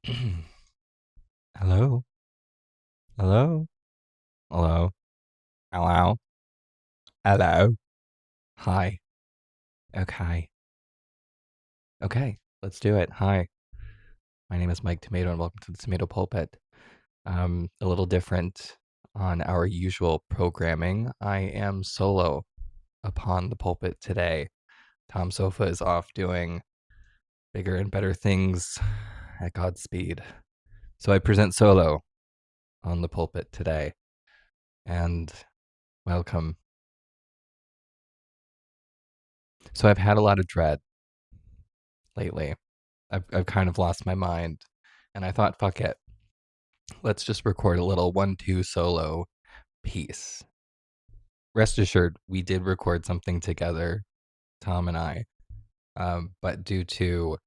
Hello? Hello? Hello? Hello? Hello? Hi. Okay. Okay. Let's do it. Hi. My name is Mike Tomato and welcome to the Tomato Pulpit. A little different on our usual programming. I am solo upon the pulpit today. Tom Sofa is off doing bigger and better things at God's speed. So I present solo on the pulpit today. And welcome. So I've had a lot of dread lately. I've kind of lost my mind. And I thought, fuck it. Let's just record a little 1-2 solo piece. Rest assured, we did record something together, Tom and I. But due to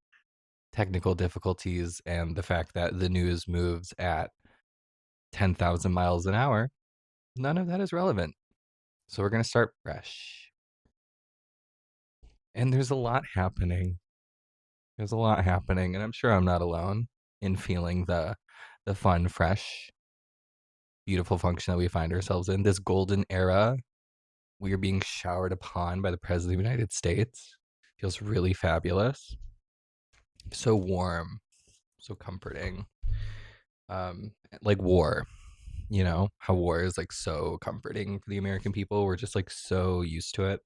technical difficulties and the fact that the news moves at 10,000 miles an hour, none of that is relevant. So we're going to start fresh. And there's a lot happening. There's a lot happening, and I'm sure I'm not alone in feeling the fun, fresh, beautiful function that we find ourselves in. This golden era we are being showered upon by the President of the United States. Feels really fabulous. So warm, so comforting. Like war, you know, how war is like so comforting for the American people. We're just like so used to it.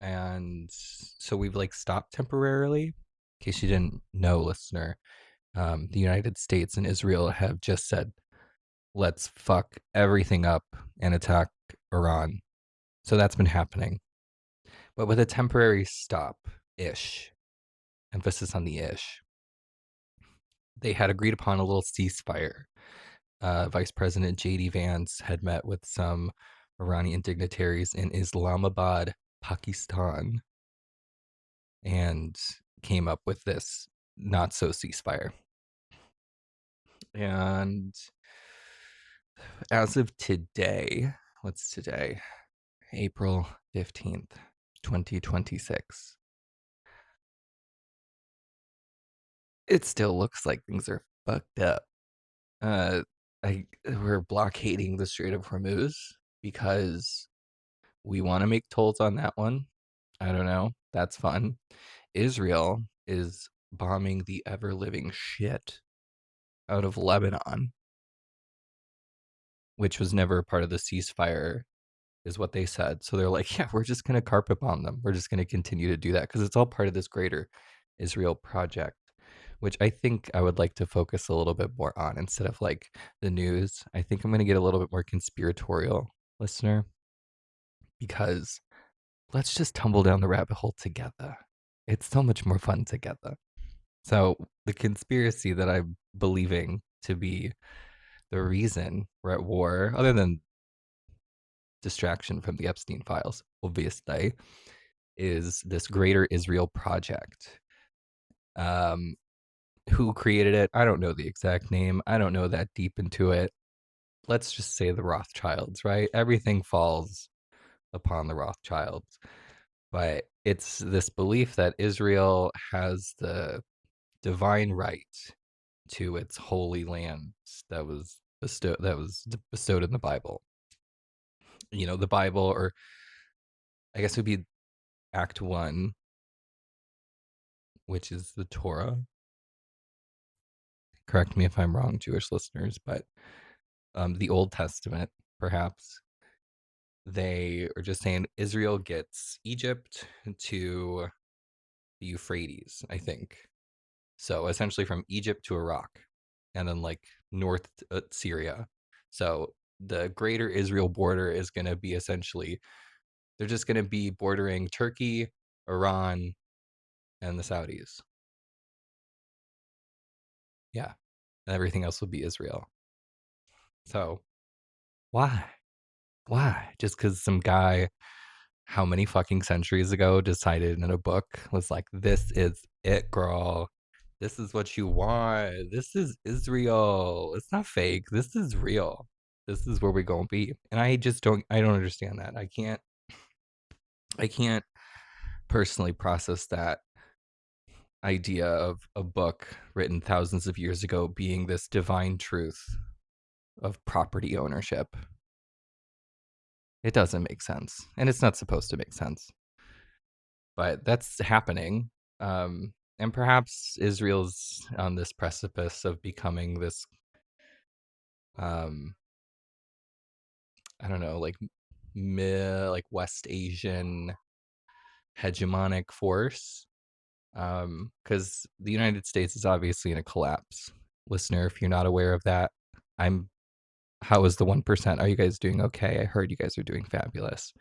And so we've like stopped temporarily. In case you didn't know, listener, the United States and Israel have just said, let's fuck everything up and attack Iran. So that's been happening. But with a temporary stop ish, emphasis on the ish, they had agreed upon a little ceasefire. Vice President J.D. Vance had met with some Iranian dignitaries in Islamabad, Pakistan, and came up with this not so ceasefire. And as of today, what's today? April 15th, 2026. It still looks like things are fucked up. Uh, we're blockading the Strait of Hormuz because we want to make tolls on that one. I don't know. That's fun. Israel is bombing the ever living shit out of Lebanon, which was never a part of the ceasefire, is what they said. So they're like, yeah, we're just going to carpet bomb them. We're just going to continue to do that because it's all part of this greater Israel project, which I think I would like to focus a little bit more on instead of like the news. I think I'm going to get a little bit more conspiratorial, listener, because let's just tumble down the rabbit hole together. It's so much more fun together. So, the conspiracy that I'm believing to be the reason we're at war, other than distraction from the Epstein files, obviously, is this greater Israel project. Um, who created it? I don't know the exact name. I don't know that deep into it. Let's just say the Rothschilds, right? Everything falls upon the Rothschilds. But it's this belief that Israel has the divine right to its holy land that was bestowed in the Bible. You know, the Bible, or I guess it would be Act 1, which is the Torah. Correct me if I'm wrong, Jewish listeners, but the Old Testament, perhaps, they are just saying Israel gets Egypt to the Euphrates, I think. So essentially from Egypt to Iraq, and then like North Syria. So the greater Israel border is going to be essentially, they're just going to be bordering Turkey, Iran, and the Saudis. Yeah. And everything else will be Israel. So why? Why? Just because some guy, how many fucking centuries ago, decided in a book, was like, this is it, girl. This is what you want. This is Israel. It's not fake. This is real. This is where we're going to be. And I don't understand that. I can't personally process that. idea of a book written thousands of years ago being this divine truth of property ownership. It doesn't make sense, and it's not supposed to make sense, but that's happening. And perhaps Israel's on this precipice of becoming this, um, I don't know, like West Asian hegemonic force. Because the United States is obviously in a collapse. Listener, if you're not aware of that, I'm. How is the 1%? Are you guys doing okay? I heard you guys are doing fabulous.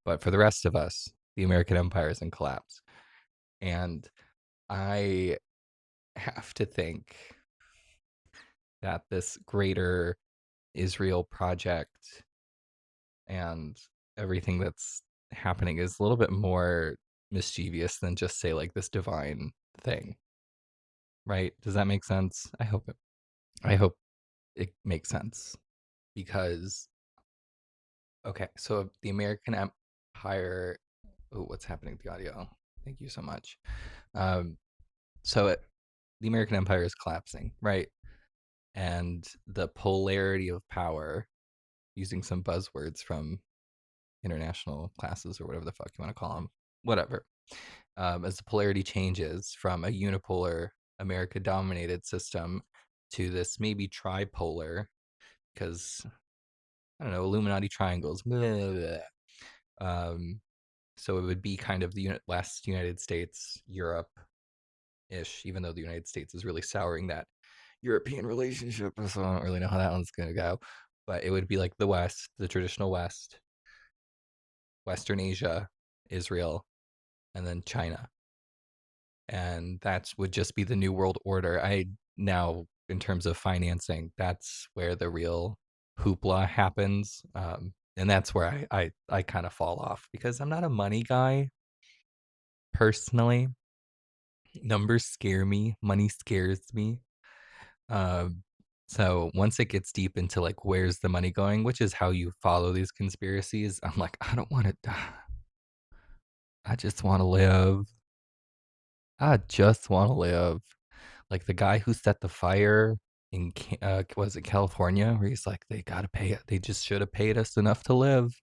But for the rest of us, the American empire is in collapse. And I have to think that this greater Israel project and everything that's happening is a little bit more mischievous than just say like this divine thing, right? Does that make sense? I hope it makes sense because okay, so the American empire. Oh, what's happening with the audio? Thank you so much. Um, the American empire is collapsing, right? And the polarity of power, using some buzzwords from international classes or whatever the fuck you want to call them, whatever. As the polarity changes from a unipolar America dominated system to this maybe tripolar, because I don't know, Illuminati triangles. Blah, blah, blah. So it would be kind of the West United States, Europe ish, even though the United States is really souring that European relationship. So I don't really know how that one's going to go. But it would be like the West, the traditional West, Western Asia, Israel, and then China. And that would just be the new world order. I now, in terms of financing, that's where the real hoopla happens. And that's where I kind of fall off because I'm not a money guy personally. Numbers scare me, money scares me. Um, so once it gets deep into like where's the money going, which is how you follow these conspiracies, I'm like, I don't want to die. I just want to live. I just want to live. Like the guy who set the fire in was it California, where he's like, they gotta pay it. They just should have paid us enough to live.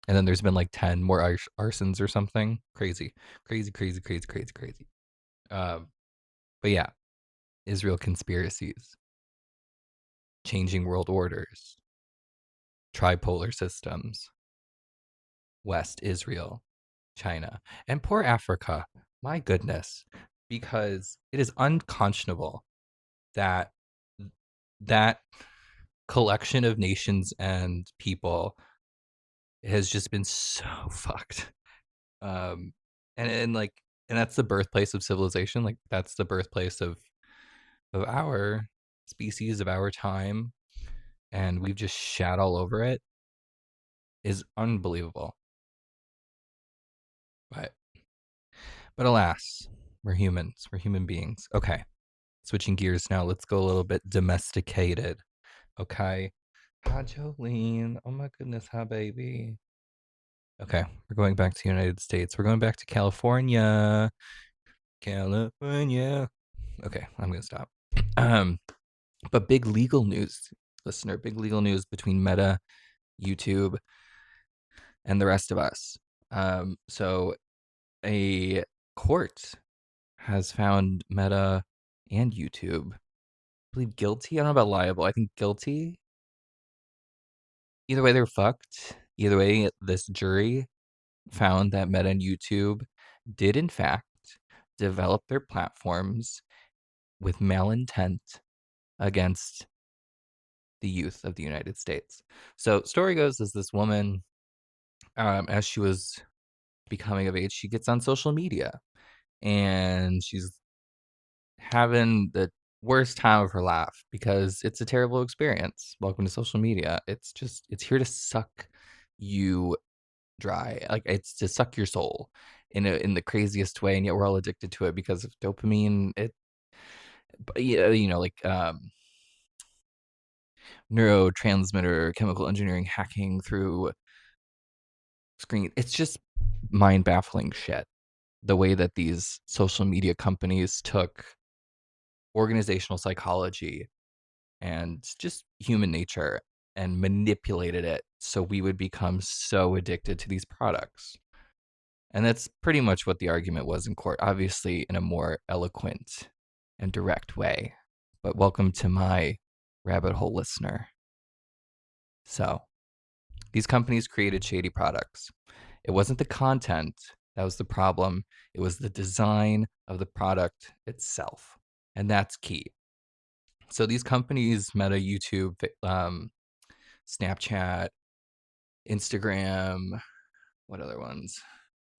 And then there's been like 10 more arsons or something. Crazy, crazy, crazy, crazy, crazy, crazy. Um, but yeah, Israel conspiracies, changing world orders, tripolar systems, West Israel, China, and poor Africa. My goodness, because it is unconscionable that that collection of nations and people has just been so fucked. Um, and like, and that's the birthplace of civilization. Like that's the birthplace of our species, of our time, and we've just shat all over it. Is unbelievable. But alas, we're humans. We're human beings. Okay, switching gears now. Let's go a little bit domesticated. Okay. Hi, Jolene. Oh my goodness, hi, baby. Okay, we're going back to the United States. We're going back to California. California. Okay, I'm gonna stop. Um, but big legal news, listener. Big legal news between Meta, YouTube, and the rest of us. So a court has found Meta and YouTube, I believe guilty. I don't know about liable. I think guilty. Either way, they're fucked. Either way, this jury found that Meta and YouTube did, in fact, develop their platforms with malintent against the youth of the United States. So, story goes is this woman, as she was becoming of age, she gets on social media and she's having the worst time of her life because it's a terrible experience. Welcome to social media. It's here to suck you dry. Like it's to suck your soul in the craziest way, and yet we're all addicted to it because of dopamine. Yeah, like neurotransmitter chemical engineering hacking through screen. It's just mind baffling shit. the way that these social media companies took organizational psychology and just human nature and manipulated it so we would become so addicted to these products. And that's pretty much what the argument was in court, obviously in a more eloquent and direct way. But welcome to my rabbit hole, listener. So, these companies created shady products. It wasn't the content that was the problem, it was the design of the product itself. And that's key. So, these companies, Meta, YouTube, Snapchat, Instagram, what other ones?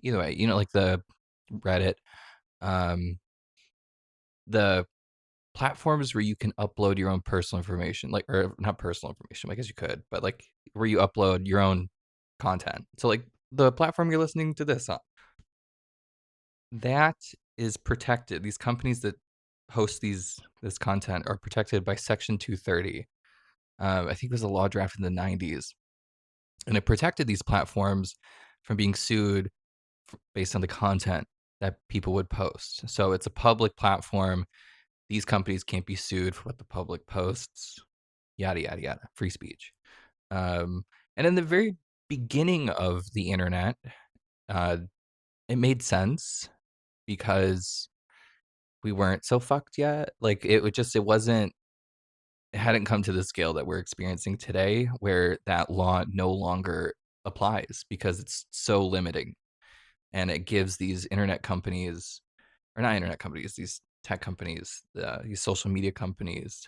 Either way, like the Reddit, um, the platforms where you can upload your own personal information, like, or not personal information, I guess you could, but like where you upload your own content. So like the platform you're listening to this on, that is protected. These companies that host this content are protected by Section 230. I think it was a law drafted in the 90s, and it protected these platforms from being sued based on the content that people would post. So it's a public platform. These companies can't be sued for what the public posts, yada, yada, yada, free speech. And in the very beginning of the internet, uh, it made sense because we weren't so fucked yet. Like it hadn't come to the scale that we're experiencing today where that law no longer applies because it's so limiting. And it gives these internet companies, or not internet companies, these tech companies, these social media companies,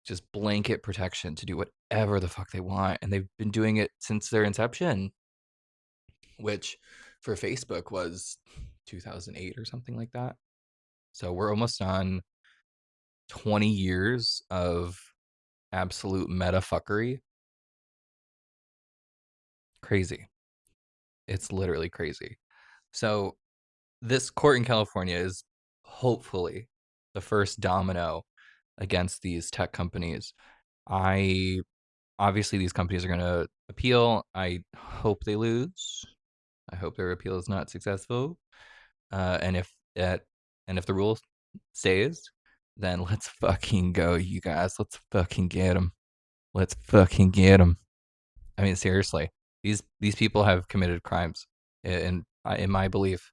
just blanket protection to do whatever the fuck they want. And they've been doing it since their inception, which for Facebook was 2008 or something like that. So we're almost on 20 years of absolute meta fuckery. Crazy. It's literally crazy. So this court in California is hopefully the first domino against these tech companies. I Obviously these companies are going to appeal. I hope they lose. I hope their appeal is not successful. And if the rule stays, then let's fucking go, you guys. Let's fucking get them. Let's fucking get them. I mean, seriously, these people have committed crimes, in my belief,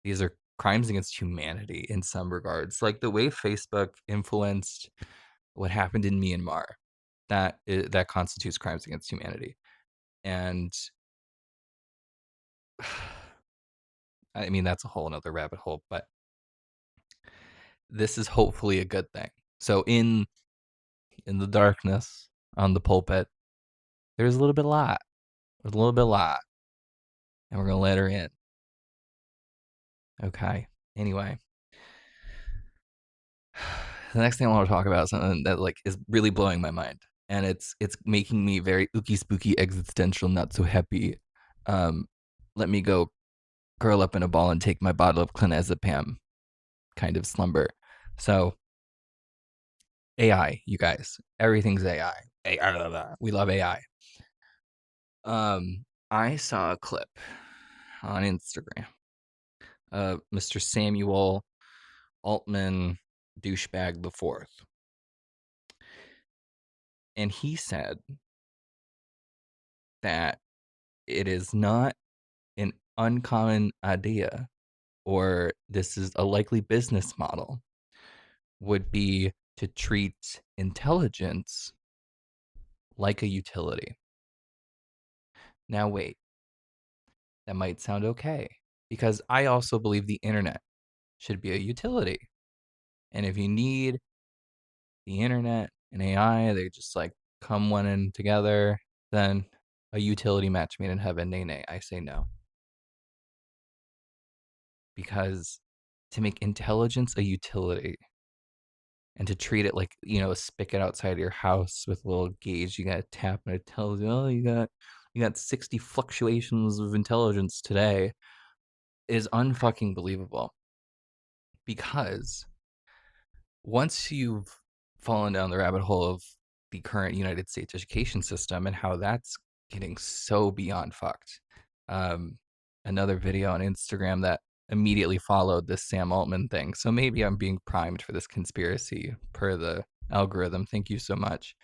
these are crimes against humanity in some regards. Like the way Facebook influenced what happened in Myanmar, that constitutes crimes against humanity. And I mean, that's a whole another rabbit hole, but this is hopefully a good thing. So in the darkness on the pulpit, there's a little bit of light. There's a little bit of light. And we're gonna let her in. Okay. Anyway. The next thing I want to talk about is something that like is really blowing my mind. And it's making me very ooky spooky existential, not so happy. Let me go curl up in a ball and take my bottle of clonazepam kind of slumber. So AI, you guys. Everything's AI. AI. We love AI. I saw a clip on Instagram of Mr. Samuel Altman douchebag the fourth. And he said that it is not an uncommon idea, or this is a likely business model, would be to treat intelligence like a utility. Now, wait, that might sound okay, because I also believe the internet should be a utility. And if you need the internet and AI, they just like come one in together, then a utility match made in heaven, nay, nay, I say no. Because to make intelligence a utility and to treat it like, a spigot outside your house with a little gauge you got to tap and it tells you, oh, you got 60 fluctuations of intelligence today, is unfucking believable. Because once you've fallen down the rabbit hole of the current United States education system and how that's getting so beyond fucked. Another video on Instagram that immediately followed this Sam Altman thing. So maybe I'm being primed for this conspiracy per the algorithm. Thank you so much.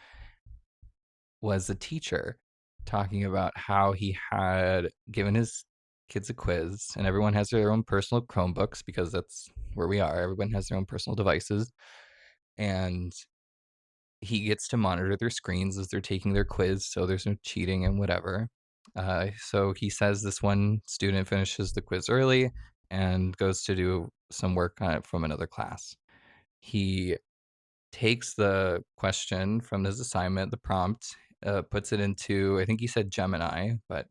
Was a teacher talking about how he had given his kids a quiz, and everyone has their own personal Chromebooks because that's where we are. Everyone has their own personal devices, and he gets to monitor their screens as they're taking their quiz, so there's no cheating and whatever. So he says this one student finishes the quiz early and goes to do some work on it from another class. He takes the question from his assignment, the prompt, puts it into, I think he said Gemini, but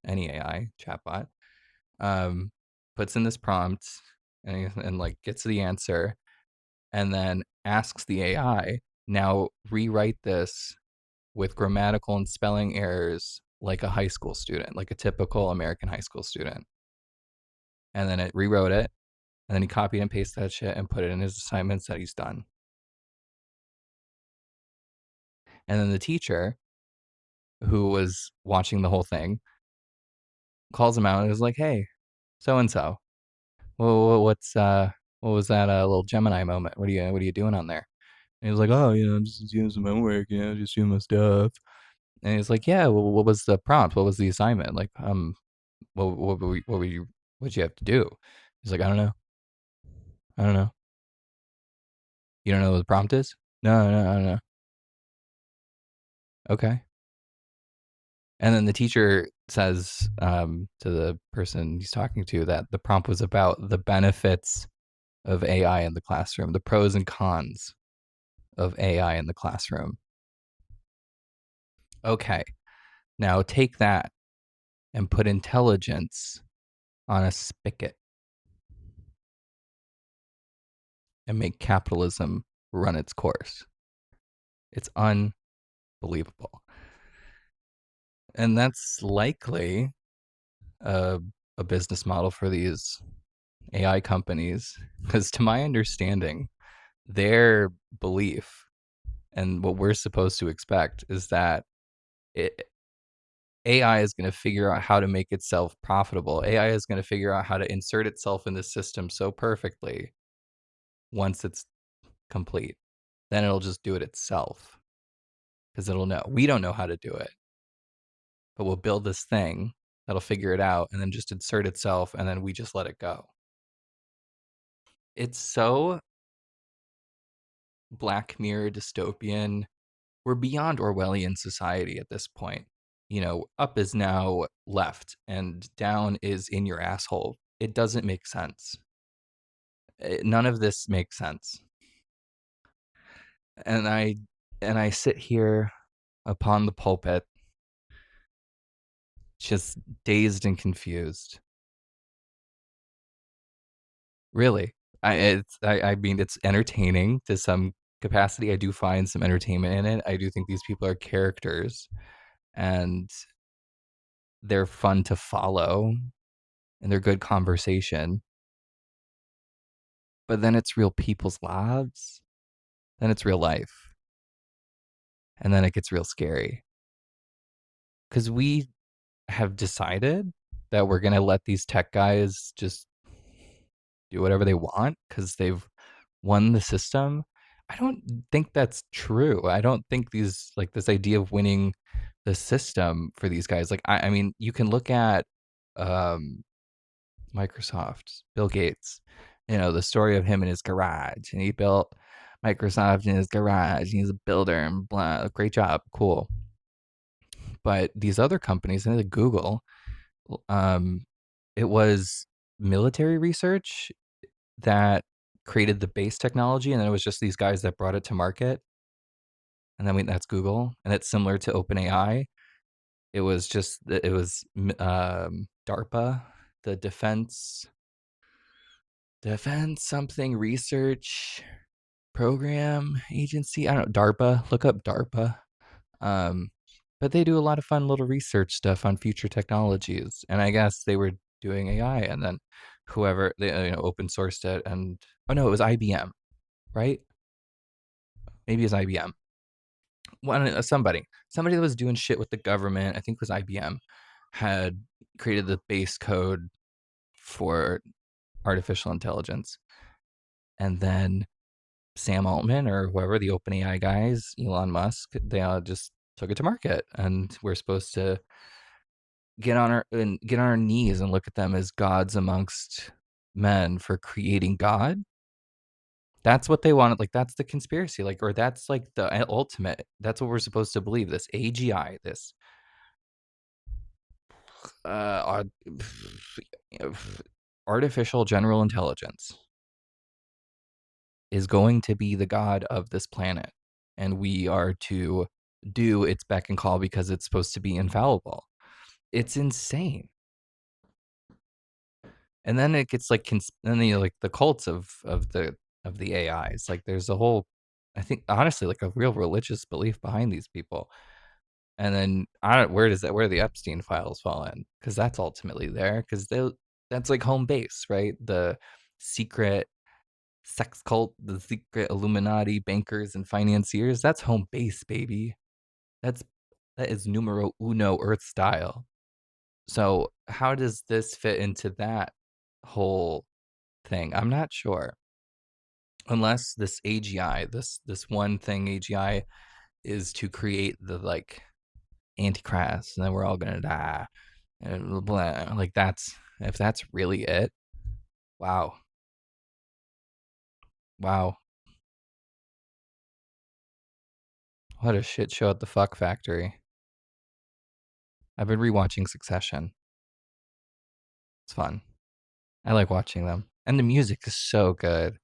any AI chatbot, um, puts in this prompt and like gets the answer, and then asks the AI, now rewrite this with grammatical and spelling errors like a high school student, like a typical American high school student. And then it rewrote it, and then he copied and pasted that shit and put it in his assignments that he's done. And then the teacher, who was watching the whole thing, calls him out and is like, "Hey, so and so, what was that little Gemini moment? What are you doing on there?" And he was like, "Oh, I'm just doing some homework, just doing my stuff." And he's like, "Yeah, well, what was the prompt? What was the assignment? Like, what'd you have to do?" He's like, I don't know. You don't know what the prompt is? No, no, I don't know. Okay." And then the teacher says to the person he's talking to that the prompt was about the benefits of AI in the classroom, the pros and cons of AI in the classroom. Okay, now take that and put intelligence on a spigot and make capitalism run its course. It's unbelievable. And that's likely a, a business model for these AI companies, because to my understanding, their belief and what we're supposed to expect is that it, AI is going to figure out how to make itself profitable. AI is going to figure out how to insert itself in the system so perfectly once it's complete. Then it'll just do it itself because it'll know. We don't know how to do it, but we'll build this thing that'll figure it out and then just insert itself and then we just let it go. It's so Black Mirror dystopian. We're beyond Orwellian society at this point. Up is now left and down is in your asshole. It doesn't make sense. None of this makes sense. And I sit here upon the pulpit just dazed and confused. Really. I mean it's entertaining to some capacity. I do find some entertainment in it. I do think these people are characters and they're fun to follow and they're good conversation. But then it's real people's lives. Then it's real life. And then it gets real scary. Because we have decided that we're going to let these tech guys just do whatever they want because they've won the system. I don't think that's true. I don't think this idea of winning the system for these guys, like, I mean, you can look at um, Microsoft, Bill Gates, the story of him in his garage, and he built Microsoft in his garage. And he's a builder and blah. Great job, cool. But these other companies, like Google, um, it was military research that created the base technology, and then it was just these guys that brought it to market. And then that's Google, and it's similar to OpenAI. It was DARPA, the Defense something research program agency. I don't know, DARPA. Look up DARPA. Um, but they do a lot of fun little research stuff on future technologies. And I guess they were doing AI, and then whoever they open sourced it. And oh no, it was IBM, right? Maybe it's IBM. Somebody that was doing shit with the government. I think it was IBM had created the base code for artificial intelligence. And then Sam Altman or whoever, the OpenAI guys, Elon Musk, they all just took it to market, and we're supposed to get on our knees and look at them as gods amongst men for creating God. That's what they wanted. Like, that's the conspiracy. Like, or that's like the ultimate. That's what we're supposed to believe. This AGI, this uh, artificial general intelligence is going to be the god of this planet, and we are to do its beck and call because it's supposed to be infallible. It's insane. And then it gets like then like the cults of the AIs. Like there's a whole, I think honestly, like a real religious belief behind these people. And then I don't, where do the Epstein files fall in? Because that's ultimately there. Because that's like home base, right? The secret sex cult, the secret Illuminati bankers and financiers. That's home base, baby. That's that is numero uno Earth style. So how does this fit into that whole thing? I'm not sure. Unless this AGI, this one thing AGI is to create the like Antichrist, and then we're all gonna die. And blah, blah. Like that's if that's really it. Wow. Wow. What a shit show at the fuck factory. I've been rewatching Succession. It's fun. I like watching them. And the music is so good.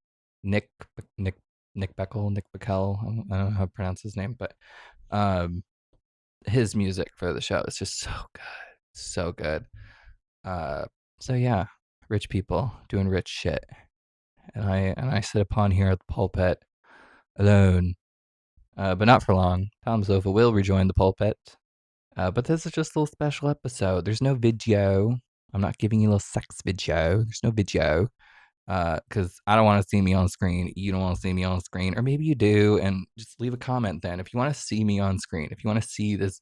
Nick Nick Nick Bickle, Nick Bickle, I don't know how to pronounce his name, but um his music for the show is just so good. So good. Uh so yeah, rich people doing rich shit. And I sit upon here at the pulpit alone. But not for long. Tom Zofa will rejoin the pulpit. But this is just a little special episode. There's no video. I'm not giving you a little sex video. There's no video. Because I don't want to see me on screen. You don't want to see me on screen. Or maybe you do. And just leave a comment then. If you want to see me on screen, if you want to see this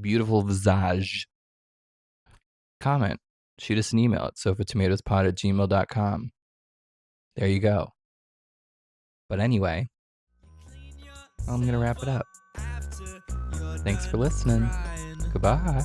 beautiful visage, comment. Shoot us an email at sofatomatoespod@gmail.com. There you go. But anyway, I'm going to wrap it up. Thanks for listening. Goodbye.